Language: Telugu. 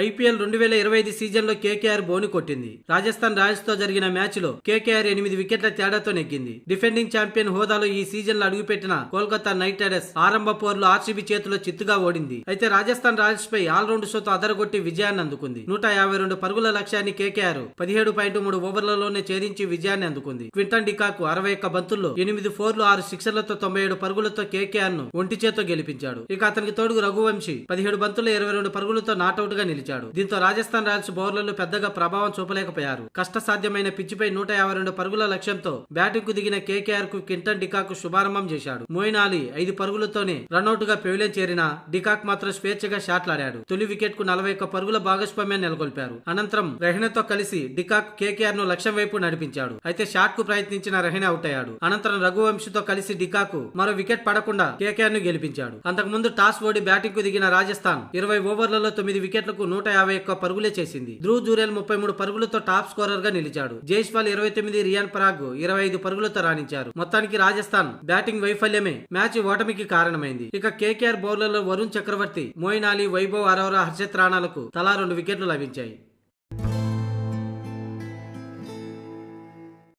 ఐపీఎల్ 2025 సీజన్లో కేకేఆర్ బోని కొట్టింది. రాజస్థాన్ రాయల్స్ తో జరిగిన మ్యాచ్ లో కేకేఆర్ 8 వికెట్ల తేడాతో నెగ్గింది. డిఫెండింగ్ ఛాంపియన్ హోదాలో ఈ సీజన్ లో అడుగుపెట్టిన కోల్కతా నైట్ రైడర్స్ ఆరంభ పోరులో ఆర్సీబీ చేతిలో చిత్తుగా ఓడింది. అయితే రాజస్థాన్ రాయల్స్ పై ఆల్రౌండ్ షోతో అదరగొట్టి విజయాన్ని అందుకుంది. 152 పరుగుల లక్ష్యాన్ని కేకేఆర్ 17.3 ఓవర్లలోనే ఛేదించి విజయాన్ని అందుకుంది. క్వింటన్ డికాక్ 61 బంతుల్లో 8 ఫోర్లు 6 సిక్సర్లతో 97 పరుగులతో కేకేఆర్ ను ఒంటి చేత్తో గెలిపించాడు. ఇక అతనికి తోడుగు రఘువంశీ 17 బంతుల్లో 22 పరుగులతో నాటౌట్ గా నిలిచాడు. దీంతో రాజస్థాన్ రాయల్స్ బౌలర్లు పెద్దగా ప్రభావం చూపలేకపోయారు. కష్టసాధ్యమైన పిచ్చిపై 152 పరుగుల లక్ష్యంతో బ్యాటింగ్ కు దిగిన కేకేఆర్ కు క్వింటన్ డికాక్ శుభారంభం చేశాడు. మోయిన్ అలీ 5 పరుగులతోనే రన్అట్ గా పెవిలియన్ చేరిన డికాక్ మాత్రం స్వేచ్ఛగా షాట్లాడాడు. తొలి వికెట్ కు 41 పరుగుల భాగస్వామ్యాన్ని నెలకొల్పారు. అనంతరం రెహ్నేతో కలిసి డికాక్ కేకేఆర్ ను లక్ష్యం వైపు నడిపించాడు. అయితే షాట్ కు ప్రయత్నించిన రెహ్నే అవుట్ అయ్యాడు. అనంతరం రఘువంశీతో కలిసి డికాక్ మరో వికెట్ పడకుండా కేకేఆర్ ను గెలిపించాడు. అంతకుముందు టాస్ ఓడి బ్యాటింగ్ కు దిగిన రాజస్థాన్ 20 ఓవర్లలో 9 వికెట్లకు 151 పరుగులే చేసింది. ధ్రువ్ జురేల్ 33 పరుగులతో టాప్ స్కోరర్ గా నిలిచాడు. జైస్వాల్ 29, రియాన్ పరాగ్ 25 పరుగులతో రాణించారు. మొత్తానికి రాజస్థాన్ బ్యాటింగ్ వైఫల్యమే మ్యాచ్ ఓటమికి కారణమైంది. ఇక కేకేఆర్ బౌలర్లు వరుణ్ చక్రవర్తి, మోయిన్ అలీ, వైభవ్ అరోరా, హర్షిత్ రాణాలకు తలా 2 వికెట్లు లభించాయి.